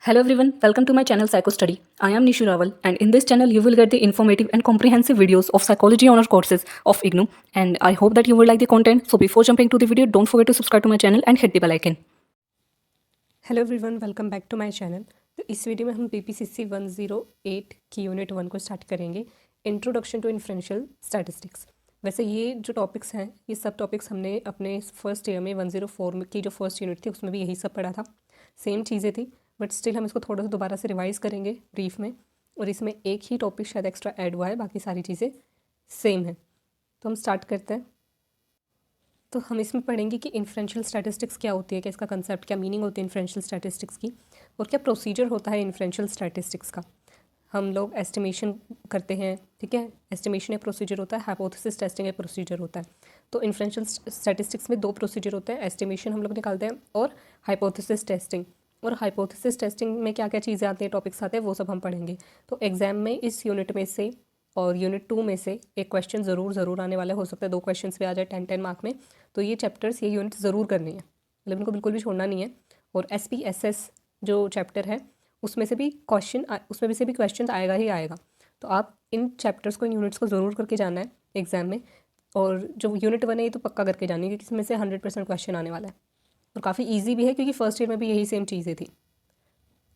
Hello everyone, welcome to my channel Psycho Study. I am Nishu Rawal and in this channel you will get the informative and comprehensive videos of psychology honor courses of IGNOU and I hope that you will like the content. So before jumping to the video, don't forget to subscribe to my channel and hit the bell icon. Hello everyone, welcome back to my channel. तो इस video में हम PPCC 108 की unit 1 को start करेंगे, introduction to inferential statistics. वैसे ये जो टॉपिक्स हैं, ये सब टॉपिक्स हमने अपने फर्स्ट ईयर में 104 की जो फर्स्ट यूनिट थी उसमें भी यही सब पढ़ा था, सेम चीज़ें थी, बट स्टिल हम इसको थोड़ा सा दोबारा से रिवाइज़ करेंगे ब्रीफ में। और इसमें एक ही टॉपिक शायद एक्स्ट्रा ऐड हुआ है, बाकी सारी चीज़ें सेम हैं। तो हम स्टार्ट करते हैं। तो हम इसमें पढ़ेंगे कि इन्फ्रेंशियल स्टैटिस्टिक्स क्या होती है, क्या इसका कंसेप्ट, क्या मीनिंग होती है इन्फ्रेंशियल स्टैटिस्टिक्स की, और क्या प्रोसीजर होता है इन्फ्रेंशियल स्टैटिस्टिक्स का। हम लोग एस्टिमेशन करते हैं, ठीक है, एस्टिमेशन एक प्रोसीजर होता है, हाइपोथेसिस टेस्टिंग एक प्रोसीजर होता है। तो इन्फ्रेंशियल स्टैटिस्टिक्स में दो प्रोसीजर होते हैं, एस्टिमेशन हम लोग निकालते हैं और हाइपोथेसिस टेस्टिंग। और हाइपोथेसिस टेस्टिंग में क्या क्या चीज़ें आती हैं, टॉपिक्स आते हैं, वो सब हम पढ़ेंगे। तो एग्जाम में इस यूनिट में से और यूनिट 2 में से एक क्वेश्चन ज़रूर आने वाला, हो सकता है 2 क्वेश्चन भी आ जाए 10 मार्क में। तो ये चैप्टर्स, ये यूनिट ज़रूर करनी है, मतलब इनको बिल्कुल भी छोड़ना नहीं है। और SPSS जो चैप्टर है उसमें से भी क्वेश्चन आएगा ही आएगा। तो आप इन चैप्टर्स को, इन यूनिट्स को ज़रूर करके जाना है एग्जाम में। और जो यूनिट 1 है ये तो पक्का करके जानी है, क्योंकि इसमें से 100% क्वेश्चन आने वाला है और काफ़ी ईजी भी है, क्योंकि फर्स्ट ईयर में भी यही सेम चीज़ें थी।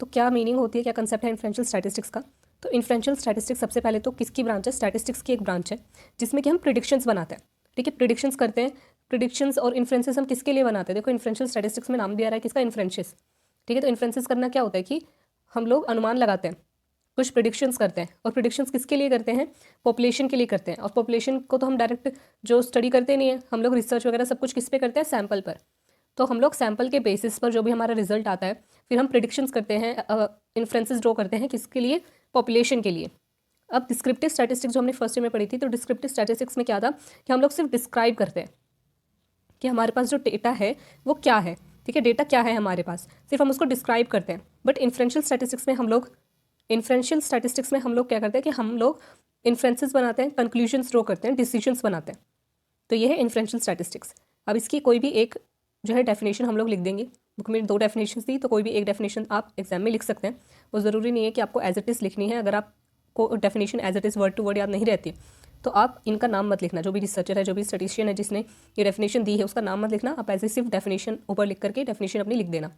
तो क्या मीनिंग होती है, क्या कंसेप्ट है इन्फ्रेंशियल स्टैटिस्टिक्स का। तो इन्फ्रेंशियल स्टैटिस्टिक्स सबसे पहले तो किसकी ब्रांच है, स्टैटिस्टिक्स की एक ब्रांच है, जिसमें कि हम प्रिडिक्शंस बनाते हैं, ठीक है, प्रिडिक्शंस करते हैं। प्रिडिक्शंस और इन्फ्रेंसेस हम किसके लिए बनाते हैं, देखो इन्फ्रेंशियल स्टैटिस्टिक्स में नाम दिया रहा है किसका, इन्फ्रेंशियस, ठीक है। तो इन्फ्रेंसेस करना क्या होता है कि हम लोग अनुमान लगाते हैं, कुछ प्रिडिक्शंस करते हैं। और प्रिडिक्शंस किसके लिए करते हैं, पॉपुलेशन के लिए करते हैं। और पॉपुलेशन को तो हम डायरेक्ट जो स्टडी करते नहीं है, हम लोग रिसर्च वगैरह सब कुछ किस पे करते हैं, सैंपल पर। तो हम लोग सैंपल के बेसिस पर जो भी हमारा रिजल्ट आता है, फिर हम प्रिडिक्शंस करते हैं, इन्फ्रेंसेस ड्रॉ करते हैं, किसके लिए, पॉपुलेशन के लिए। अब डिस्क्रिप्टिव स्टैटिस्टिक्स जो हमने फर्स्ट ईयर में पढ़ी थी, तो डिस्क्रिप्टिव स्टैटिस्टिक्स में क्या था कि हम लोग सिर्फ डिस्क्राइब करते हैं कि हमारे पास जो डेटा है वो क्या है, ठीक है, डेटा क्या है हमारे पास, सिर्फ हम उसको डिस्क्राइब करते हैं। बट इन्फ्रेंशियल स्टैटिस्टिक्स में हम लोग क्या करते हैं कि हम लोग इन्फ्रेंसेस बनाते हैं, कंक्लूजन्स ड्रॉ करते हैं, डिसीजंस बनाते हैं। तो ये है इन्फ्रेंशियल स्टैटिस्टिक्स। अब इसकी कोई भी एक जो है डेफिनेशन हम लोग लिख देंगे। बुक में 2 डेफिनेशन दी, तो कोई भी एक डेफिनेशन आप एग्जाम में लिख सकते हैं। वो ज़रूरी नहीं है कि आपको एज इट इज़ लिखनी है। अगर आपको definition as it is word to word याद नहीं रहती तो आप इनका नाम मत लिखना। जो भी रिसर्चर है, जो भी स्टैटिस्टिशियन है जिसने ये डेफिनेशन दी है, उसका नाम मत लिखना। आप ऐसे सिर्फ डेफिनेशन ऊपर लिख करके डेफिनेशन अपनी लिख देना।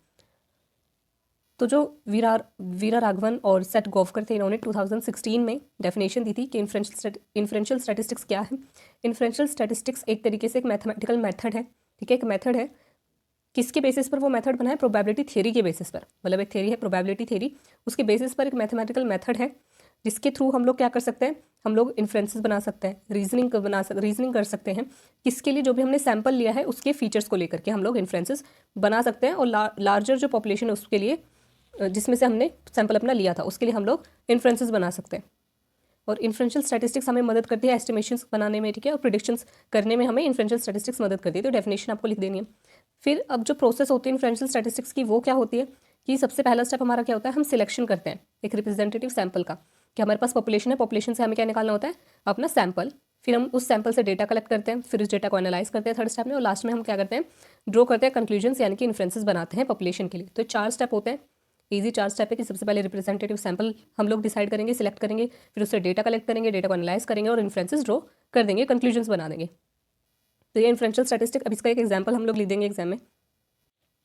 तो जो वीरा राघवन और सेट गोवकर थे, इन्होंने 2016 में डेफिनेशन दी थी कि इन्फ्रेंशियल स्टैटिस्टिक्स क्या है। इन्फ्रेंशियल स्टैटिस्टिक्स एक तरीके से एक मैथमेटिकल मेथड है, ठीक है, एक मेथड है। किसके बेसिस पर वो मेथड बना है, प्रोबेबिलिटी थ्योरी के बेसिस पर। मतलब एक थ्योरी है प्रोबेबिलिटी थ्योरी, उसके बेसिस पर एक मैथमेटिकल मेथड है, जिसके थ्रू हम लोग क्या कर सकते हैं, हम लोग इन्फ्रेंसेस बना सकते हैं, रीजनिंग कर सकते हैं। किसके लिए, जो भी हमने सैंपल लिया है उसके फीचर्स को लेकर के हम लोग इन्फ्रेंसेस बना सकते हैं। और लार्जर जो पॉपुलेशन है उसके लिए, जिसमें से हमने सैंपल अपना लिया था, उसके लिए हम लोग इन्फ्रेंसेस बना सकते हैं। और इन्फ्रेंशियल स्टैटिस्टिक्स हमें मदद करती है एस्टिमेशंस बनाने में, ठीक है, और प्रिडिक्शंस करने में हमें इन्फ्रेंशियल स्टैटिस्टिक्स मदद करती है। तो डेफिनेशन आपको लिख देनी है। फिर अब जो प्रोसेस होती है इन्फ्रेंशियल स्टैटिस्टिक्स की, वो क्या होती है कि सबसे पहला स्टेप हमारा क्या होता है, हम सिलेक्शन करते हैं एक रिप्रेजेंटेटिव सैंपल का, कि हमारे पास पॉपुलेशन है, पॉपुलेशन से हमें क्या निकालना होता है, अपना सैंपल। फिर हम उस सैंपल से डेटा कलेक्ट करते हैं, फिर उस डेटा को एनालाइज करते हैं थर्ड स्टेप में, और लास्ट में हम क्या करते हैं, ड्रॉ करते हैं कंक्लूजन्स, यानी कि इन्फ्रेंसेस बनाते हैं पॉपुलेशन के लिए। तो 4 स्टेप होते हैं, ईजी 4 स्टेप है कि सबसे पहले रिप्रेजेंटेटिव सैंपल हम लोग डिसाइड करेंगे, सिलेक्ट करेंगे, फिर उससे डेटा कलेक्ट करेंगे, डेटा को एनालाइज करेंगे और इन्फ्रेंसेस ड्रॉ कर देंगे, कंक्लूजन्स बना देंगे। तो ये इन्फ्रेंशियल स्टैटिस्टिक। अब इसका एक एग्जाम्पल हम लोग लिख देंगे एग्जाम में।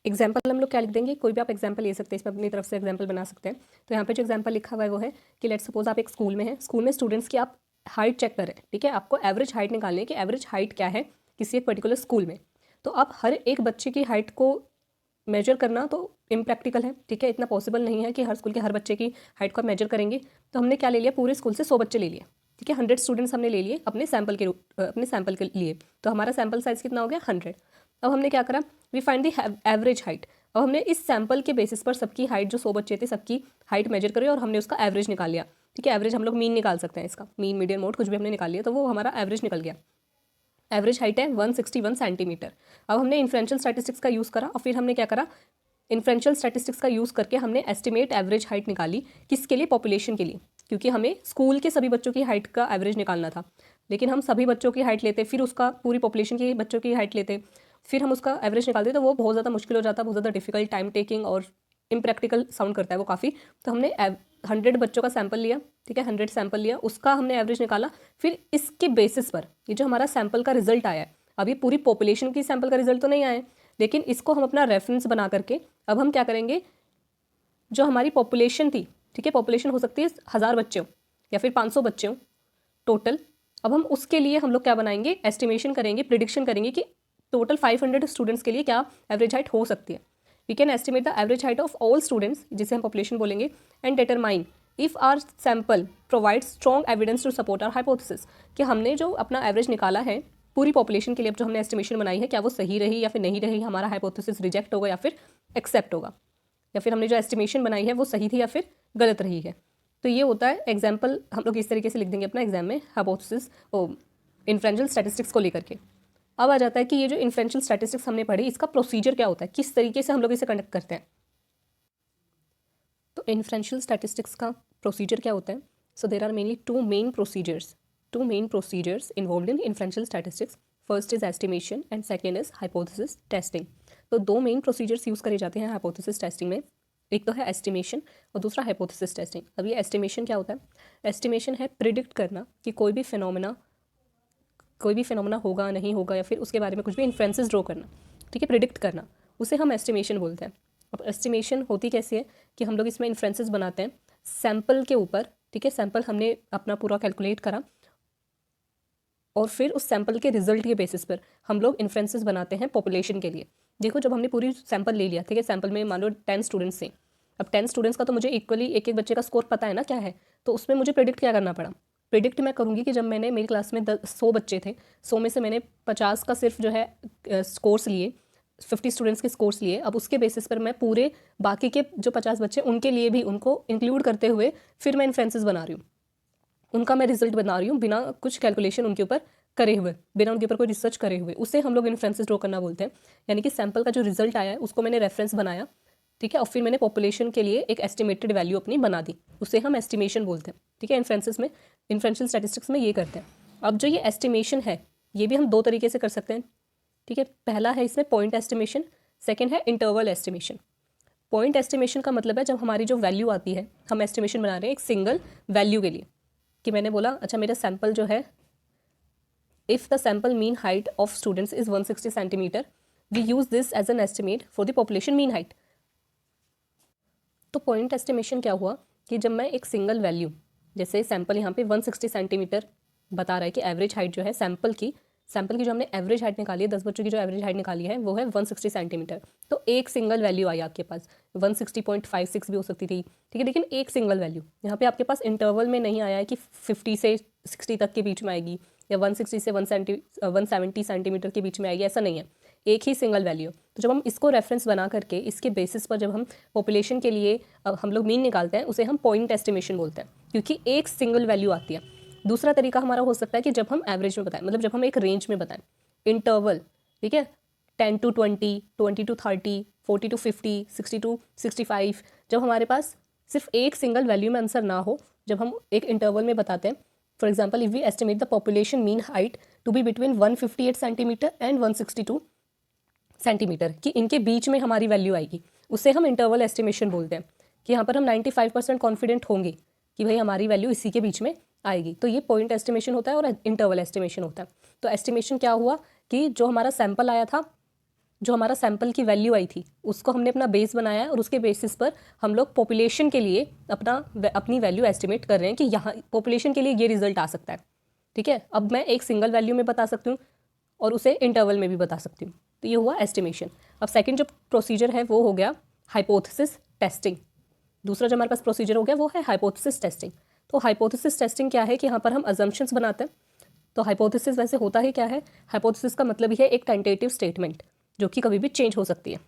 एग्जाम्पल हम लोग क्या लिख देंगे, कोई भी आप एग्जाम्पल ले सकते हैं, इसमें अपनी तरफ से एग्जाम्पल बना सकते हैं। तो यहाँ पे जो एग्जाम्पल लिखा हुआ है वो है कि लेट्स सपोज आप एक स्कूल में हैं, स्कूल में स्टूडेंट्स की आप हाइट चेक कर रहे हैं, ठीक है, आपको एवरेज हाइट निकालनी है कि एवरेज हाइट क्या है किसी एक पर्टिकुलर स्कूल में। तो आप हर एक बच्चे की हाइट को मेजर करना तो इम्प्रैक्टिकल है, ठीक है, इतना पॉसिबल नहीं है कि हर स्कूल के हर बच्चे की हाइट को आप मेजर करेंगे। तो हमने क्या ले लिया, पूरे स्कूल से 100 बच्चे ले लिए, ठीक है, 100 स्टूडेंट्स हमने ले लिए अपने सैंपल के लिए। तो हमारा सैंपल साइज कितना हो गया, 100। अब हमने क्या करा, we find the average height. अब हमने इस सैंपल के बेसिस पर सबकी हाइट, जो 100 बच्चे थे सबकी हाइट मेजर करी और हमने उसका एवरेज निकाल लिया, ठीक है। एवरेज हम लोग मीन निकाल सकते हैं, इसका मीन, मीडियन, मोड कुछ भी हमने निकाल लिया, तो वो हमारा एवरेज निकल गया। एवरेज हाइट है 161 सेंटीमीटर। अब हमने इन्फ्रेंशियल स्टैटिस्टिक्स का यूज़ करा और फिर हमने क्या करा, इन्फ्रेंशियल स्टैटिस्टिक्स का यूज़ करके हमने एस्टिमेट एवरेज हाइट निकाली, किसके लिए, पॉपुलेशन के लिए, क्योंकि हमें स्कूल के सभी बच्चों की हाइट का एवरेज निकालना था। लेकिन हम सभी बच्चों की हाइट लेते, फिर उसका पूरी पॉपुलेशन की बच्चों की हाइट लेते, फिर हम उसका एवरेज निकालते, तो वो बहुत ज़्यादा मुश्किल हो जाता, बहुत ज़्यादा डिफिकल्ट, टाइम टेकिंग और इम्प्रैक्टिकल साउंड करता है वो काफ़ी। तो हमने 100 बच्चों का सैंपल लिया, ठीक है, 100 सैंपल लिया, उसका हमने एवरेज निकाला। फिर इसके बेसिस पर ये जो हमारा सैंपल का रिजल्ट आया है, अभी पूरी पॉपुलेशन की सैंपल का रिजल्ट तो नहीं आया है, लेकिन इसको हम अपना रेफरेंस बना करके अब हम क्या करेंगे, जो हमारी पॉपुलेशन थी, ठीक है, पॉपुलेशन हो सकती है 1000 बच्चे हो या फिर 500 बच्चे हो टोटल। अब हम उसके लिए हम लोग क्या बनाएंगे, एस्टिमेशन करेंगे, प्रिडिक्शन करेंगे कि टोटल 500 स्टूडेंट्स के लिए क्या एवरेज हाइट हो सकती है। We can estimate the average height of all students, जिसे हम पॉपुलेशन बोलेंगे, and determine if our sample provide strong evidence to support our hypothesis, कि हमने जो अपना एवरेज निकाला है पूरी पॉपुलेशन के लिए, अब जो हमने एस्टिमेशन बनाई है, क्या वो सही रही या फिर नहीं रही, हमारा हाइपोथेसिस रिजेक्ट होगा या फिर एक्सेप्ट होगा, या फिर हमने जो एस्टिमेशन बनाई है वो सही थी या फिर गलत रही है। तो ये होता है एग्जाम्पल, हम लोग इस तरीके से लिख देंगे अपना एग्जाम में हाइपोथेसिस इन्फ्रेंशियल स्टैटिस्टिक्स को लेकर के। अब आ जाता है कि ये जो इन्फ्रेंशियल स्टैटिस्टिक्स हमने पढ़ी, इसका प्रोसीजर क्या होता है, किस तरीके से हम लोग इसे कंडक्ट करते हैं। तो इन्फ्रेंशियल स्टैटिस्टिक्स का प्रोसीजर क्या होता है, so there are mainly two main procedures involve in inferential statistics. First is estimation and second is hypothesis testing. तो दो मेन प्रोसीजर्स यूज़ करे जाते हैं हाइपोथेसिस टेस्टिंग में, एक तो है एस्टिमेशन और दूसरा हाइपोथेसिस टेस्टिंग। अब ये एस्टिमेशन क्या होता है, एस्टिमेशन है प्रिडिक्ट करना कि कोई भी फिनोमेना होगा नहीं होगा, या फिर उसके बारे में कुछ भी इन्फ्रेंसेस ड्रॉ करना, ठीक है, प्रिडिक्ट करना, उसे हम एस्टिमेशन बोलते हैं। अब एस्टिमेशन होती कैसी है कि हम लोग इसमें इन्फ्रेंसेस बनाते हैं सैंपल के ऊपर, ठीक है, सैंपल हमने अपना पूरा कैलकुलेट करा और फिर उस सैंपल के रिजल्ट के बेसिस पर हम लोग इन्फ्रेंसेस बनाते हैं पॉपुलेशन के लिए। देखो, जब हमने पूरी सैंपल ले लिया, ठीक है, सैंपल में मान लो 10 स्टूडेंट्स थे, अब 10 स्टूडेंट्स का तो मुझे इक्वली एक एक बच्चे का स्कोर पता है ना क्या है, तो उसमें मुझे प्रिडिक्ट क्या करना पड़ा, प्रिडिक्ट मैं करूँगी कि जब मैंने मेरी क्लास में 100 बच्चे थे, 100 में से मैंने 50 का सिर्फ जो है स्कोर्स लिए, 50 स्टूडेंट्स के स्कोर्स लिए। अब उसके बेसिस पर मैं पूरे बाकी के जो 50 बच्चे उनके लिए भी उनको इंक्लूड करते हुए फिर मैं इन्फ्रेंसेस बना रही हूँ, उनका मैं रिजल्ट बना रही हूँ बिना कुछ कैलकुलेशन उनके ऊपर करे हुए, बिना उनके ऊपर कोई रिसर्च करे हुए, उसे हम लोग इन्फ्रेंसेस ड्रॉ करना बोलते हैं। यानी कि सैंपल का जो रिजल्ट आया है उसको मैंने रेफरेंस बनाया, ठीक है, और फिर मैंने पॉपुलेशन के लिए एक एस्टिमेटेड वैल्यू अपनी बना दी, उसे हम एस्टिमेशन बोलते हैं, ठीक है। इन्फ्रेंसेस में, इन्फ्रेंशियल स्टैटिस्टिक्स में ये करते हैं। अब जो ये एस्टिमेशन है ये भी हम दो तरीके से कर सकते हैं, ठीक है। पहला है इसमें पॉइंट एस्टिमेशन, सेकेंड है इंटरवल एस्टिमेशन। पॉइंट एस्टिमेशन का मतलब है जब हमारी जो वैल्यू आती है, हम एस्टिमेशन बना रहे हैं एक सिंगल वैल्यू के लिए, कि मैंने बोला अच्छा मेरा सैंपल जो है, if the sample mean height of students is 160 centimetre, we use this as an estimate for the population mean height. तो पॉइंट एस्टिमेशन क्या हुआ कि जब मैं एक सिंगल वैल्यू, जैसे सैंपल यहाँ पे 160 सेंटीमीटर बता रहा है कि एवरेज हाइट जो है सैंपल की जो हमने एवरेज हाइट निकाली है, 10 बच्चों की जो एवरेज हाइट निकाली है वो है 160 सेंटीमीटर। तो एक सिंगल वैल्यू आई आपके पास, 160.56 भी हो सकती थी, ठीक है, लेकिन एक सिंगल वैल्यू यहाँ पे आपके पास इंटरवल में नहीं आया है कि 50 से 60 तक के बीच में आएगी या 160 से 170 सेंटीमीटर के बीच में आएगी, ऐसा नहीं है, एक ही सिंगल वैल्यू। तो जब हम इसको रेफरेंस बना करके इसके बेसिस पर जब हम पॉपुलेशन के लिए हम लोग मीन निकालते हैं, उसे हम पॉइंट एस्टिमेशन बोलते हैं, क्योंकि एक सिंगल वैल्यू आती है। दूसरा तरीका हमारा हो सकता है कि जब हम एवरेज में बताएं, मतलब जब हम एक रेंज में बताएं, इंटरवल, ठीक है, 10 to 20, 20 to 30, 40 to 50, 60 to 65, जब हमारे पास सिर्फ एक सिंगल वैल्यू में आंसर ना हो, जब हम एक इंटरवल में बताते हैं, for example if we estimate the population mean height to be between 158 centimetre and 162 centimetre, कि इनके बीच में हमारी वैल्यू आएगी, उसे हम इंटरवल एस्टिमेशन बोलते हैं, कि यहाँ पर हम 95% कॉन्फिडेंट होंगे कि भाई हमारी वैल्यू इसी के बीच में आएगी। तो ये पॉइंट एस्टिमेशन होता है और इंटरवल एस्टिमेशन होता है। तो एस्टिमेशन क्या हुआ कि जो हमारा सैंपल आया था, जो हमारा सैंपल की वैल्यू आई थी, उसको हमने अपना बेस बनाया है और उसके बेसिस पर हम लोग पॉपुलेशन के लिए अपनी वैल्यू एस्टिमेट कर रहे हैं कि यहाँ पॉपुलेशन के लिए ये रिजल्ट आ सकता है, ठीक है। अब मैं एक सिंगल वैल्यू में बता सकती हूँ और उसे इंटरवल में भी बता सकती हूँ। तो ये हुआ एस्टिमेशन। अब सेकेंड जो प्रोसीजर है वो हो गया हाइपोथेसिस टेस्टिंग। दूसरा जो हमारे पास प्रोसीजर हो गया वो है हाइपोथेसिस टेस्टिंग। तो हाइपोथेसिस टेस्टिंग क्या है कि यहाँ पर हम अजम्पशंस बनाते हैं। तो हाइपोथेसिस वैसे होता ही क्या है, हाइपोथेसिस का मतलब ही है एक टेंटेटिव स्टेटमेंट जो कि कभी भी चेंज हो सकती है,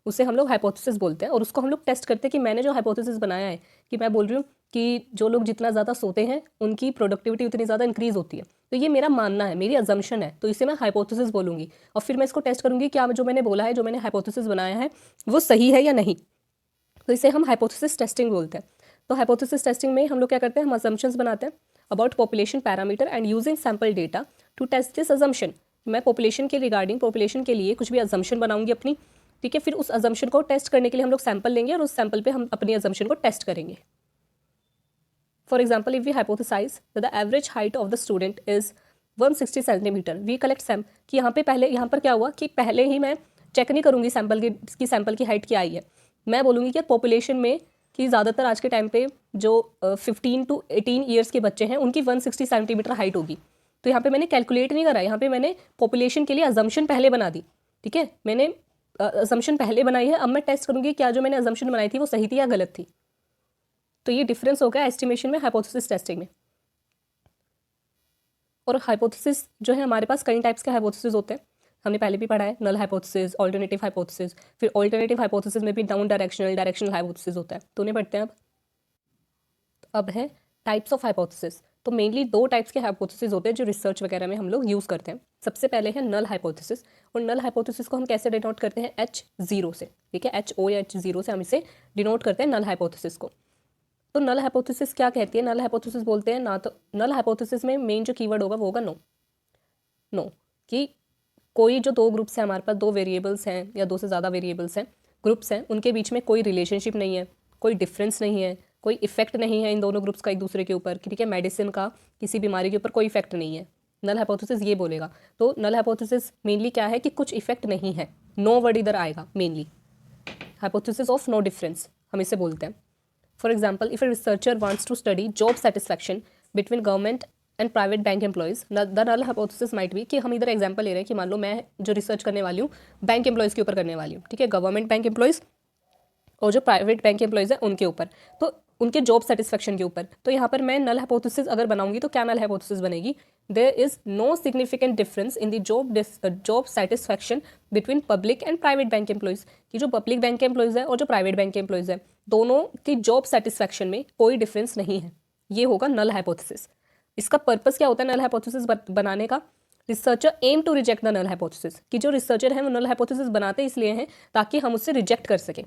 उसे हम लोग हाइपोथेसिस बोलते हैं। और उसको हम लोग टेस्ट करते हैं कि मैंने जो हाइपोथेसिस बनाया है, कि मैं बोल रही हूँ कि जो लोग जितना ज़्यादा सोते हैं उनकी प्रोडक्टिविटी उतनी ज़्यादा इंक्रीज़ होती है, तो ये मेरा मानना है, मेरी अजम्पशन है, तो इसे मैं हाइपोथेसिस बोलूँगी। और फिर मैं इसको टेस्ट करूँगी क्या जो मैंने बोला है, जो मैंने हाइपोथेसिस बनाया है वो सही है या नहीं। तो इसे हम हाइपोथेसिस टेस्टिंग बोलते हैं। तो हाइपोथेसिस टेस्टिंग में हम लोग क्या करते हैं, हम अजम्पशंस बनाते हैं about population parameter and using sample data to test this assumption. मैं पॉपुलेशन के रिगार्डिंग, पॉपुलेशन के लिए कुछ भी अजम्पशन बनाऊंगी अपनी, ठीक है, फिर उस अजम्पशन को टेस्ट करने के लिए हम लोग सैंपल लेंगे और उस सैंपल पे हम अपनी अजम्पशन को टेस्ट करेंगे. For example, if we hypothesize the average height of the student is 160 centimetre, we collect कि यहाँ पर क्या हुआ कि पहले ही मैं चेक नहीं करूँगी सैंपल की हाइट क्या आई है. मैं बोलूँगी कि पॉपुलेशन में कि ज़्यादातर आज के टाइम पे जो 15 to 18 ईयर्स के बच्चे हैं उनकी 160 सेंटीमीटर हाइट होगी. तो यहाँ पे मैंने कैलकुलेट नहीं करा, यहाँ पे मैंने पॉपुलेशन के लिए अजम्पशन पहले बना दी. ठीक है, मैंने अजम्पशन पहले बनाई है. अब मैं टेस्ट करूँगी क्या जो मैंने अजम्पशन बनाई थी वो सही थी या गलत थी. तो ये डिफरेंस हो गया एस्टिमेशन में, हाइपोथेसिस टेस्टिंग में. और हाइपोथेसिस जो है हमारे पास कई टाइप्स के हाइपोथेसिस होते हैं, हमने पहले भी पढ़ा है. नल हाइपोथेसिस, ऑल्टरनेटिव हाइपोथेसिस, फिर ऑल्टरनेटिव हाइपोथेसिस में भी नॉन डायरेक्शनल हाइपोथेसिस होता है. तो उन्हें पढ़ते हैं. अब है टाइप्स ऑफ हाइपोथेसिस. तो मेनली 2 टाइप्स के हाइपोथेसिस होते हैं जो रिसर्च वगैरह में हम लोग यूज़ करते हैं. सबसे पहले है नल हाइपोथेसिस. और नल हाइपोथेसिस को हम कैसे डिनोट करते हैं? H0 से. ठीक है, HO या H0 से हम इसे डिनोट करते हैं नल हाइपोथेसिस को. तो नल हाइपोथेसिस क्या कहती है? नल हाइपोथेसिस बोलते हैं ना, तो नल हाइपोथेसिस में मेन जो कीवर्ड होगा वो होगा नो. कि कोई जो 2 ग्रुप्स हैं हमारे पास, 2 वेरिएबल्स हैं या 2 से ज़्यादा वेरिएबल्स हैं, ग्रुप्स हैं, उनके बीच में कोई रिलेशनशिप नहीं है, कोई डिफरेंस नहीं है, कोई इफेक्ट नहीं है इन दोनों ग्रुप्स का एक दूसरे के ऊपर. ठीक है, मेडिसिन का किसी बीमारी के ऊपर कोई इफेक्ट नहीं है. नल हाइपोथेसिस ये बोलेगा. तो नल हाइपोथेसिस मेनली क्या है कि कुछ इफेक्ट नहीं है, नो वर्ड इधर आएगा. Mainly hypothesis of no difference हम इसे बोलते हैं. For example, if a researcher wants to study job satisfaction between government and private bank employees, the null hypothesis might be कि हम इधर एग्जांपल ले रहे हैं कि मान लो मैं जो रिसर्च करने वाली हूँ बैंक एम्प्लॉयज़ के ऊपर करने वाली हूँ. ठीक है, गवर्नमेंट बैंक एम्प्लॉयज़ और जो प्राइवेट बैंक एम्प्लॉयज़ हैं उनके ऊपर, तो उनके जॉब सेटिस्फैक्शन के ऊपर. तो यहाँ पर मैं नल हाइपोथेसिस अगर बनाऊंगी तो क्या नल हाइपोथेसिस बनेगी? There is no significant difference in the job satisfaction between public and private bank employees. कि जो पब्लिक बैंक एम्प्लॉयज़ है और जो प्राइवेट बैंक एम्प्लॉयज़ है, दोनों की जॉब सेटिस्फैक्शन में कोई डिफरेंस नहीं है. ये होगा नल हाइपोथेसिस. इसका पर्पस क्या होता है नल हाइपोथेसिस बनाने का? Researcher aim to reject the null hypothesis. कि जो रिसर्चर है वो नल हाइपोथेसिस बनाते इसलिए हैं ताकि हम उससे रिजेक्ट कर सकें.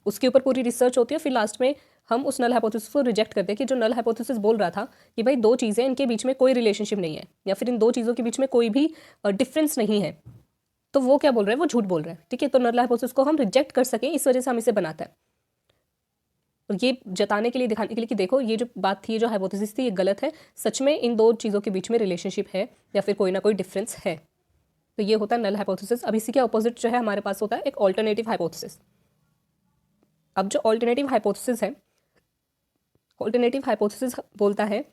उसके ऊपर पूरी रिसर्च होती है, फिर लास्ट में हम उस नल हाइपोथेसिस को रिजेक्ट करते हैं कि जो नल हाइपोथेसिस बोल रहा था कि भाई 2 चीज़ें इनके बीच में कोई रिलेशनशिप नहीं है या फिर इन 2 चीज़ों के बीच में कोई भी डिफरेंस नहीं है, तो वो क्या बोल रहा है? वो झूठ बोल रहा है. ठीक है, तो नल हाइपोथेसिस को हम रिजेक्ट कर सकें इस वजह से हम इसे बनाते हैं. और ये जताने के लिए, दिखाने के लिए कि देखो ये जो बात थी, जो हाइपोथेसिस थी, ये गलत है. सच में इन 2 चीज़ों के बीच में रिलेशनशिप है या फिर कोई ना कोई डिफरेंस है. तो ये होता है नल हाइपोथेसिस. अब इसी के अपोजिट जो है हमारे पास होता है एक ऑल्टरनेटिव हाइपोथेसिस. अब जो ऑल्टरनेटिव हाइपोथेसिस है, ऑल्टरनेटिव हाइपोथेसिस बोलता है,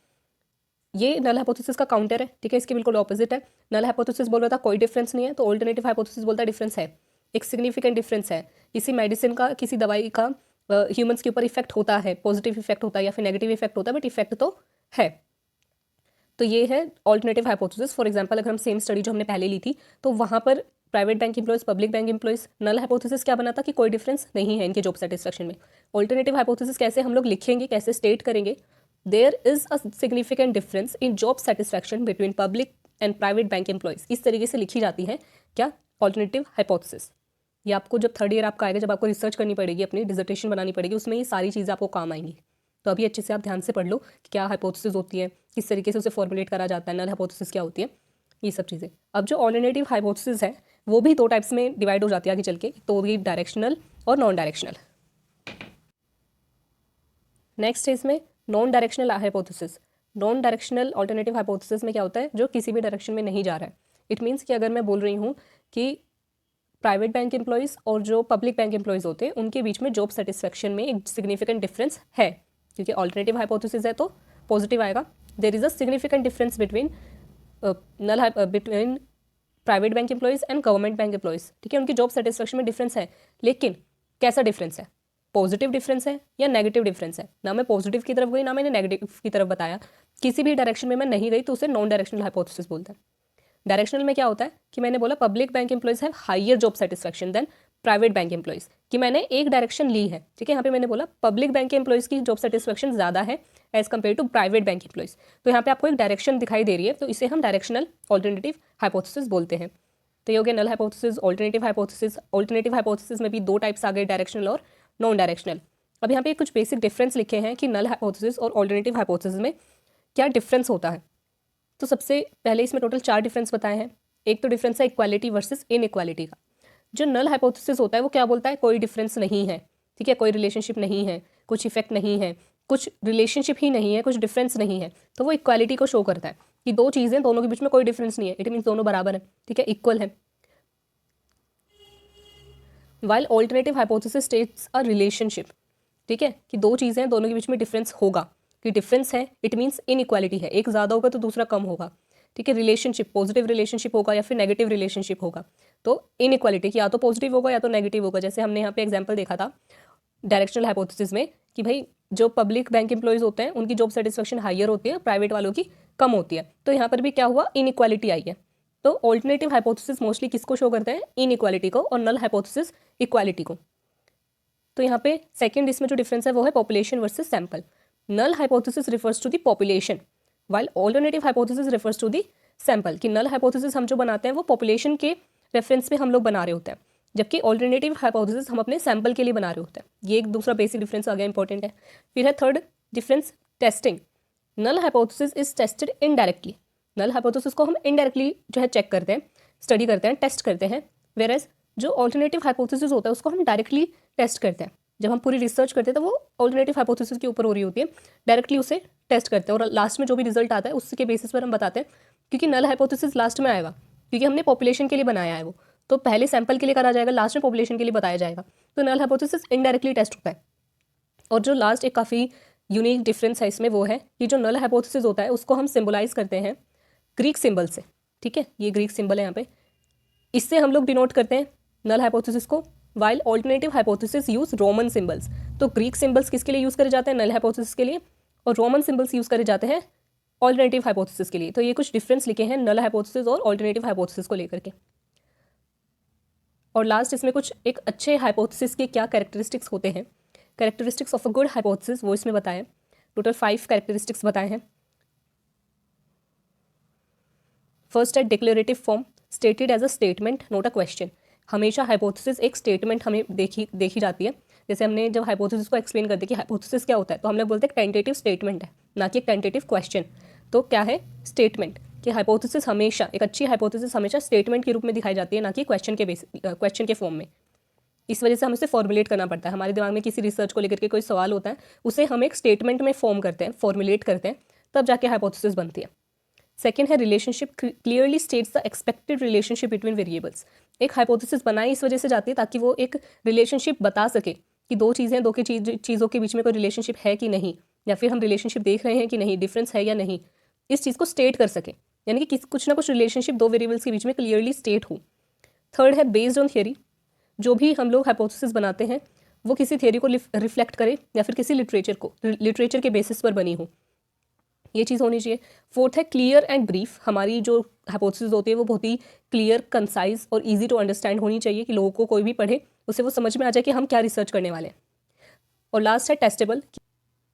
ये नल हाइपोथेसिस का काउंटर है. ठीक है, इसके बिल्कुल ऑपोजिट है. नल हाइपोथेसिस बोल रहा था कोई डिफरेंस नहीं है, तो ऑल्टरनेटिव हाइपोथेसिस बोलता है डिफरेंस है, एक सिग्निफिकेंट डिफरेंस है. किसी मेडिसिन का, किसी दवाई का ह्यूमंस के ऊपर इफेक्ट होता है, पॉजिटिव इफेक्ट होता है या फिर नेगेटिव इफेक्ट होता है, बट इफेक्ट तो है. तो ये है ऑल्टरनेटिव हाइपोथेसिस. फॉर एग्जांपल, अगर हम सेम स्टडी जो हमने पहले ली थी तो वहाँ पर private bank employees, public bank employees, null hypothesis क्या बना था कि कोई डिफरेंस नहीं है इनके जॉब सेटिस्फैक्शन में. ऑल्टरनेटिव हाइपोथेसिस कैसे हम लोग लिखेंगे, कैसे स्टेट करेंगे? There is a significant difference in job satisfaction between public and private bank employees. इस तरीके से लिखी जाती है क्या? Alternative hypothesis. ये आपको जब 3rd ईयर आपका आएगा, जब आपको रिसर्च करनी पड़ेगी, अपनी डिसर्टेशन बनानी पड़ेगी, उसमें ये सारी चीज़ें आपको काम आएंगी. तो अभी अच्छे से आप ध्यान से पढ़ लो कि क्या हाइपोथेसिस होती है, किस तरीके से उसे फॉर्मुलेट करा जाता है, नल हाइपोथेसिस क्या होती है, ये सब चीज़ें. अब जो ऑल्टरनेटिव हाइपोथेसिस है वो भी 2 टाइप्स में डिवाइड हो जाती है आगे चल के. तो ये डायरेक्शनल और नॉन डायरेक्शनल. नेक्स्ट है इसमें non directional hypothesis. Non directional alternative hypothesis में क्या होता है? जो किसी भी डायरेक्शन में नहीं जा रहा है. इट मीन्स कि अगर मैं बोल रही हूँ कि प्राइवेट बैंक एम्प्लॉयज़ और जो पब्लिक बैंक एम्प्लॉयज़ होते हैं उनके बीच में जॉब सेटिस्फैक्शन में एक सिग्निफिकेंट डिफरेंस है, क्योंकि ऑल्टरनेटिव हाइपोथेसिस है तो पॉजिटिव आएगा. There is a significant difference between private bank employees and government bank employees. ठीक है, उनकी जॉब सेटिस्फैक्शन में डिफरेंस है, लेकिन कैसा डिफरेंस है? पॉजिटिव डिफरेंस है या नेगेटिव डिफरेंस है? ना मैं पॉजिटिव की तरफ गई ना मैंने नेगेटिव की तरफ बताया, किसी भी डायरेक्शन में मैं नहीं गई, तो उसे नॉन डायरेक्शनल हाइपोथेसिस बोलते हैं. डायरेक्शनल में क्या होता है कि मैंने बोला public bank employees have higher job satisfaction than private bank employees, कि मैंने एक डायरेक्शन ली है. ठीक है, यहाँ पे मैंने बोला पब्लिक बैंक एम्प्लॉयज़ की जॉब सेटिस्फैक्शन ज़्यादा है as compare to private bank employees. तो यहाँ पे आपको एक डायरेक्शन दिखाई दे रही है, तो इसे हम डायरेक्शनल ऑल्टरनेटिव हाइपोथेसिस बोलते हैं. तो ये हो गया null hypothesis, alternative hypothesis. Alternative hypothesis में भी 2 टाइप्स आ गए, डायरेक्शनल और नॉन डायरेक्शनल. अब यहाँ पे कुछ बेसिक डिफरेंस लिखे हैं कि नल हाइपोथेसिस और ऑल्टरनेटिव हाइपोथेसिस में क्या डिफरेंस होता है. तो सबसे पहले इसमें टोटल 4 डिफरेंस बताए हैं. एक तो डिफरेंस है इक्वालिटी वर्सेस इनइक्वालिटी का. जो नल हाइपोथेसिस होता है वो क्या बोलता है, कोई डिफरेंस नहीं है, ठीक है, कोई रिलेशनशिप नहीं है, कुछ इफेक्ट नहीं है, कुछ रिलेशनशिप ही नहीं है, कुछ डिफरेंस नहीं है, तो वो इक्वालिटी को शो करता है कि दो चीज़ें, दोनों के बीच में कोई डिफरेंस नहीं है, इट मीन्स दोनों बराबर है, ठीक है, इक्वल है। While alternative hypothesis states a relationship, ठीक है, कि दो चीज़ें हैं, दोनों के बीच में डिफरेंस होगा, कि डिफरेंस है इट मीन्स इनइक्वालिटी है, एक ज़्यादा होगा तो दूसरा कम होगा, ठीक है, रिलेशनशिप पॉजिटिव रिलेशनशिप होगा या फिर नेगेटिव रिलेशनशिप होगा, तो इनइक्वालिटी कि या तो पॉजिटिव होगा या तो नेगेटिव होगा। जैसे हमने यहाँ पे एग्जांपल देखा था डायरेक्शनल हाइपोथेसिस में कि भाई जो पब्लिक बैंक एम्प्लॉयज़ होते हैं उनकी जॉब सेटिस्फेक्शन हायर होती है, प्राइवेट वालों की कम होती है, तो यहाँ पर भी क्या हुआ, इनइक्वालिटी आई है। तो ऑल्टरनेटिव हाइपोथेसिस मोस्टली किसको शो करते हैं, इनइक्वालिटी को, और नल हाइपोथेसिस इक्वालिटी को। तो यहाँ पे सेकंड इसमें जो डिफरेंस है वो है population versus sample. Null hypothesis refers to the population while alternative hypothesis refers to the sample, कि नल हाइपोथेसिस हम जो बनाते हैं वो पॉपुलेशन के रेफरेंस पे हम लोग बना रहे होते हैं, जबकि ऑल्टरनेटिव हाइपोथेसिस हम अपने सैंपल के लिए बना रहे होते हैं। ये एक दूसरा बेसिक डिफरेंस आ गया, इंपॉर्टेंट है। फिर है third difference, testing. Null hypothesis is tested indirectly, null hypothesis को हम इनडायरेक्टली जो है चेक करते हैं, स्टडी करते हैं, टेस्ट करते हैं, वेयरएज जो ऑल्टरनेटिव हाइपोथेसिस होता है उसको हम डायरेक्टली टेस्ट करते हैं। जब हम पूरी रिसर्च करते हैं तो वो ऑल्टरनेटिव हाइपोथेसिस के ऊपर हो रही होती है, डायरेक्टली उसे टेस्ट करते हैं और लास्ट में जो भी रिजल्ट आता है उसके बेसिस पर हम बताते हैं, क्योंकि नल हाइपोथेसिस लास्ट में आएगा, क्योंकि हमने पॉपुलेशन के लिए बनाया है वो, तो पहले सैंपल के लिए करा जाएगा, लास्ट में पॉपुलेशन के लिए बताया जाएगा, तो नल हाइपोथेसिस इनडायरेक्टली टेस्ट होता है। और जो लास्ट एक काफ़ी यूनिक डिफरेंस है इसमें वो है कि जो नल हाइपोथेसिस होता है उसको हम सिंबलाइज करते हैं ग्रीक सिंबल से, ठीक है, ये ग्रीक सिंबल है यहाँ पे, इससे हम लोग डिनोट करते हैं नल हाइपोथेसिस को, while alternative hypothesis use Roman symbols. तो ग्रीक सिंबल्स किसके लिए यूज़ करे जाते हैं, नल हाइपोथेसिस के लिए, और रोमन सिंबल्स यूज़ करे जाते हैं ऑल्टरनेटिव हाइपोथेसिस के लिए। तो ये कुछ डिफरेंस लिखे हैं नल हाइपोथेसिस और ऑल्टरनेटिव हाइपोथेसिस को लेकर के। और लास्ट इसमें कुछ एक अच्छे हाइपोथेसिस के क्या कैरेक्टरिस्टिक्स होते हैं, characteristics of a good hypothesis, वो इसमें बताएं। टोटल 5 कैरेक्टरिस्टिक्स बताए हैं। फर्स्ट है declarative form, stated as a statement not a question. हमेशा हाइपोथेसिस एक स्टेटमेंट हमें देखी जाती है। जैसे हमने जब हाइपोथेसिस को एक्सप्लेन करते हैं कि हाइपोथेसिस क्या होता है, तो हम लोग बोलते हैं टेंटेटिव स्टेटमेंट है, ना कि एक टेंटेटिव क्वेश्चन। तो क्या है स्टेटमेंट, कि हाइपोथेसिस हमेशा, एक अच्छी हाइपोथेसिस हमेशा स्टेटमेंट के रूप में दिखाई जाती है, ना कि क्वेश्चन के फॉर्म में। इस वजह से हमें उसे फॉर्मुलेट करना पड़ता है। हमारे दिमाग में किसी रिसर्च को लेकर के कोई सवाल होता है, उसे हम एक स्टेटमेंट में फॉर्म करते हैं, फॉर्मुलेट करते हैं, तब जाके हाइपोथेसिस बनती है। सेकेंड है relationship, clearly states the expected relationship between variables. एक हाइपोथेसिस बनाई इस वजह से जाती है ताकि वो एक रिलेशनशिप बता सके कि दो चीज़ें, दो की चीज़ों के बीच में कोई रिलेशनशिप है कि नहीं, या फिर हम रिलेशनशिप देख रहे हैं कि नहीं, डिफरेंस है या नहीं, इस चीज़ को स्टेट कर सके, यानी कि कुछ ना कुछ रिलेशनशिप दो वेरिएबल्स के बीच में क्लियरली स्टेट हो। थर्ड है बेस्ड ऑन थियरी, जो भी हम लोग हाइपोथेसिस बनाते हैं वो किसी थियरी को रिफ्लेक्ट करे या फिर किसी लिटरेचर के बेसिस पर बनी हो, ये चीज़ होनी चाहिए। फोर्थ है क्लियर एंड ब्रीफ, हमारी जो हाइपोथेसिस होती है वो बहुत ही क्लियर, कंसाइज और इजी टू अंडरस्टैंड होनी चाहिए, कि लोगों को कोई भी पढ़े उसे वो समझ में आ जाए कि हम क्या रिसर्च करने वाले हैं। और लास्ट है टेस्टेबल,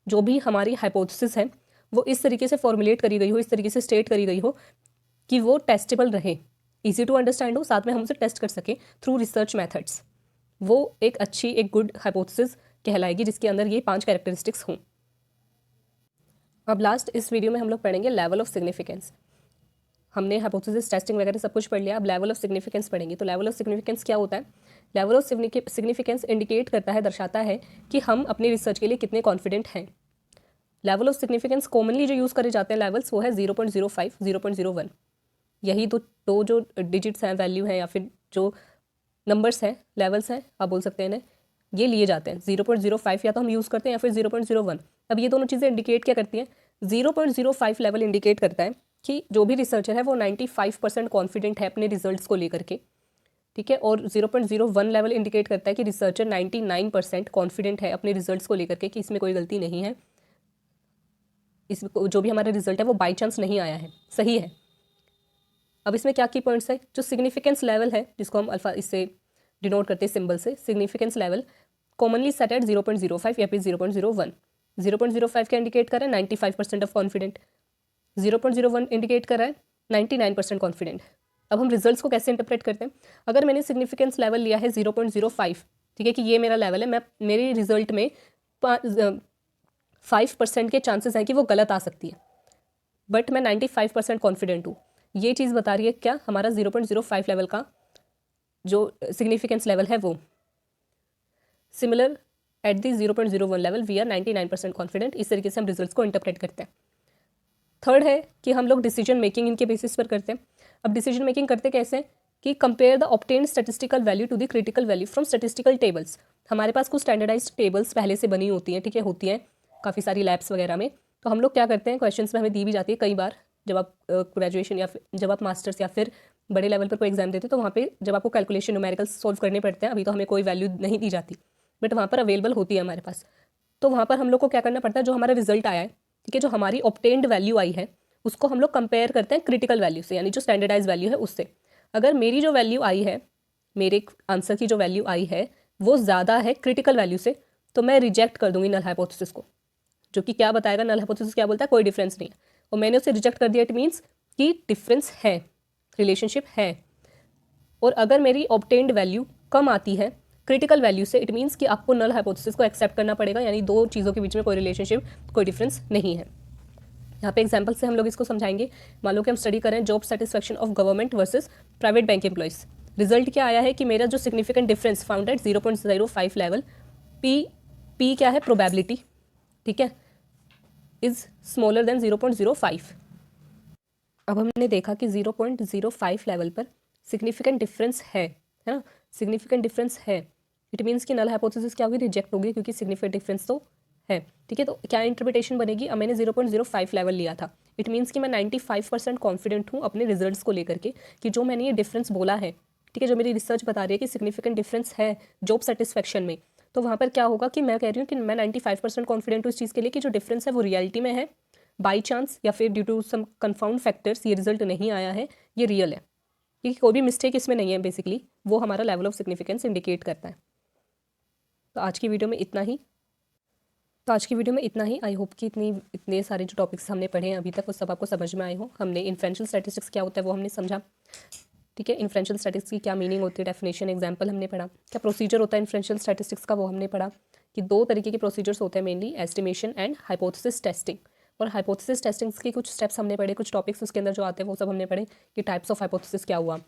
जो भी हमारी हाइपोथेसिस है वो इस तरीके से फॉर्मुलेट करी गई हो, इस तरीके से स्टेट करी गई हो कि वो टेस्टेबल रहे, इजी टू अंडरस्टैंड हो, साथ में हम उसे टेस्ट कर सकें थ्रू रिसर्च मेथड्स। वो एक अच्छी, एक गुड हाइपोथेसिस कहलाएगी जिसके अंदर ये 5 कैरेक्टरिस्टिक्स हों। अब लास्ट इस वीडियो में हम लोग पढ़ेंगे लेवल ऑफ सिग्निफिकेंस। हमने हाइपोथेसिस टेस्टिंग वगैरह सब कुछ पढ़ लिया, अब लेवल ऑफ सिग्निफिकेंस पढ़ेंगे। तो लेवल ऑफ सिग्निफिकेंस क्या होता है? लेवल ऑफ सिग्निफिकेंस इंडिकेट करता है, दर्शाता है कि हम अपनी रिसर्च के लिए कितने कॉन्फिडेंट हैं। लेवल ऑफ सिग्निफिकेंस कॉमनली जो यूज़ करे जाते हैं लेवल्स, वो है 0.05, 0.01। यही दो जो डिजिट्स हैं, वैल्यू हैं, या फिर जो नंबर्स हैं, लेवल्स हैं, आप बोल सकते हैं इन्हें, ये लिए जाते हैं। 0.05 या तो हम यूज़ करते हैं या फिर 0.01। अब ये दोनों चीज़ें इंडिकेट क्या करती हैं? 0.05 लेवल इंडिकेट करता है कि जो भी रिसर्चर है वो 95% कॉन्फिडेंट है अपने रिजल्ट्स को लेकर के, ठीक है। और 0.01 लेवल इंडिकेट करता है कि रिसर्चर 99% कॉन्फिडेंट है अपने रिजल्ट्स को लेकर के, कि इसमें कोई गलती नहीं है, इसमें जो भी हमारा रिजल्ट है वो बाई चांस नहीं आया है, सही है। अब इसमें क्या की पॉइंट्स है? जो सिग्निफिकेंस लेवल है, जिसको हम अल्फा इससे डिनोट करते हैं सिंबल से, significance level commonly set at 0.05 या फिर 0.01। 0.05 क्या इंडिकेट कर रहा है? 95% ऑफ कॉन्फिडेंट। 0.01 इंडिकेट कर रहा है 99% कॉन्फिडेंट। अब हम रिजल्ट्स को कैसे इंटरप्रेट करते हैं? अगर मैंने सिग्निफिकेंस लेवल लिया है 0.05, ठीक है, कि ये मेरा लेवल है, मैं मेरे रिजल्ट में 5% के चांसेस हैं कि वो गलत आ सकती है, बट मैं 95% कॉन्फिडेंट हूँ। ये चीज़ बता रही है क्या? हमारा 0.05 लेवल का जो सिग्निफिकेंस लेवल है वो। Similar at the 0.01 level we are 99% confident. इस तरीके से हम रिजल्ट्स को इंटरप्रेट करते हैं। थर्ड है कि हम लोग डिसीजन मेकिंग इनके बेसिस पर करते हैं। अब डिसीजन मेकिंग करते कैसे हैं कि compare the obtained statistical value to the critical value from statistical tables. हमारे पास कुछ स्टैंडर्डाइज्ड टेबल्स पहले से बनी होती हैं, ठीक है, होती हैं काफ़ी सारी लैब्स वगैरह में। तो हम लोग क्या करते हैं, क्वेश्चंस में हमें दी भी जाती है कई बार, जब आप ग्रेजुएशन या फिर जब आप मास्टर्स या फिर बड़े लेवल पर कोई एग्जाम देते हैं, तो वहाँ पे जब आपको कैलकुलेशन न्यूमेरिकल्स सोल्व करने पड़ते हैं, अभी तो हमें कोई वैल्यू नहीं दी जाती, बट वहाँ पर अवेलेबल होती है हमारे पास। तो वहाँ पर हम लोग को क्या करना पड़ता है, जो हमारा रिजल्ट आया है, ठीक है, जो हमारी ऑब्टेन्ड वैल्यू आई है, उसको हम लोग कंपेयर करते हैं क्रिटिकल वैल्यू से, यानी जो स्टैंडर्डाइज वैल्यू है उससे। अगर मेरी जो वैल्यू आई है, मेरे आंसर की जो वैल्यू आई है वो ज़्यादा है क्रिटिकल वैल्यू से, तो मैं रिजेक्ट कर दूंगी नल हाइपोथेसिस को, जो कि क्या बताएगा, नल हाइपोथेसिस क्या बोलता है, कोई डिफरेंस नहीं है, और मैंने उसे रिजेक्ट कर दिया, इट मीन्स कि डिफरेंस है, रिलेशनशिप है। और अगर मेरी ऑब्टेन्ड वैल्यू कम आती है क्रिटिकल वैल्यू से, इट मीन्स कि आपको नल हाइपोथेसिस को एक्सेप्ट करना पड़ेगा, यानी दो चीज़ों के बीच में कोई रिलेशनशिप, कोई डिफरेंस नहीं है। यहाँ पे एग्जांपल से हम लोग इसको समझाएंगे। मान लो कि हम स्टडी करें job satisfaction of government versus private bank employees. Result क्या आया है कि मेरा जो significant difference found at 0.05 level, P क्या है, प्रोबेबिलिटी, ठीक है, इज स्मॉलर देन 0.05। अब हमने देखा कि 0.05 लेवल पर सिग्निफिकेंट डिफरेंस है ना, सिग्निफिकेंट डिफरेंस है, इट मीन्स कि नल हाइपोथेसिस क्या होगी, रिजेक्ट होगी, क्योंकि सिग्निफिकेंट डिफरेंस तो है, ठीक है। तो क्या इंटरप्रिटेशन बनेगी, अब मैंने 0.05 लेवल लिया था, इट मीन्स कि मैं 95% कॉन्फिडेंट हूँ अपने रिजल्ट्स को लेकर के कि जो मैंने ये डिफरेंस बोला है, ठीक है, जो मेरी रिसर्च बता रही है कि सिग्निफिकेंट डिफरेंस है जॉब सेटिस्फेक्शन में, तो वहाँ पर क्या होगा कि मैं कह रही हूँ कि मैं 95% कॉन्फिडेंट हूँ इस चीज़ के लिए कि जो डिफरेंस है वो रियलिटी में है, बाई चांस या फिर due to some confound factors ये रिजल्ट नहीं आया है, ये रियल है, क्योंकि कोई भी मिस्टेक इसमें नहीं है, बेसिकली वो हमारा लेवल ऑफ सिग्निफिकेंस इंडिकेट करता है। तो आज की वीडियो में इतना ही आई होप कि इतने सारे जो टॉपिक्स हमने पढ़े हैं अभी तक वो सब आपको समझ में आए हो। हमने इन्फ्रेंशियल स्टैटिस्टिक्स क्या होता है वो हमने समझा, ठीक है, इन्फ्रेंशियल स्टैटिस्टिक्स की क्या मीनिंग होती है, डेफिनेशन, एग्जांपल हमने पढ़ा, क्या प्रोसीजर होता है इन्फ्रेंशियल स्टैटिस्टिक्स का वो हमने पढ़ा, कि दो तरीके के प्रोसीजर्स होते हैं mainly, estimation and hypothesis testing. और हाइपोथेसिस टेस्टिंग्स के कुछ स्टेप्स हमने पढ़े, कुछ टॉपिक्स उसके अंदर जो आते हैं वो सब हमने पढ़े, कि टाइप्स ऑफ हाइपोथेसिस क्या हुआ,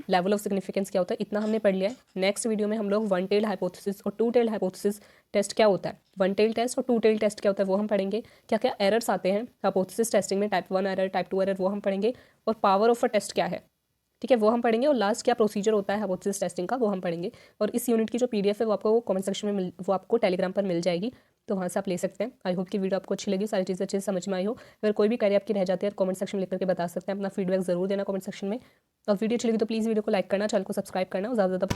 लेवल ऑफ सिग्निफिकेंस क्या होता है, इतना हमने पढ़ लिया है। नेक्स्ट वीडियो में हम लोग वन टेल्ड हाइपोथेसिस और टू टेल्ड हाइपोथेसिस टेस्ट क्या होता है, वन टेल टेस्ट और टू टेल टेस्ट क्या होता है वो हम पढ़ेंगे, क्या क्या एरर्स आते हैं हाइपोथेसिस टेस्टिंग में, टाइप 1 एरर, टाइप 2 एरर, वो हम पढ़ेंगे, और पावर ऑफ अ टेस्ट क्या है, ठीक है, वो हम पढ़ेंगे, और लास्ट क्या प्रोसीजर होता है हाइपोथेसिस टेस्टिंग का वो हम पढ़ेंगे। और इस यूनिट की जो पीडीएफ है वो आपको कमेंट सेक्शन में वो आपको टेलीग्राम पर मिल जाएगी, तो वहाँ से आप ले सकते हैं। आई होप कि वीडियो आपको अच्छी लगी, सारी चीज़ें अच्छे से समझ में आई हो। अगर कोई भी कार्य आपकी रह जाती है कमेंट सेक्शन में लिख करके बता सकते हैं, अपना फीडबैक जरूर देना कमेंट सेक्शन में। और वीडियो अच्छी लगी तो प्लीज़ वीडियो को लाइक करना, चैनल को सब्सक्राइब करना और ज़्यादा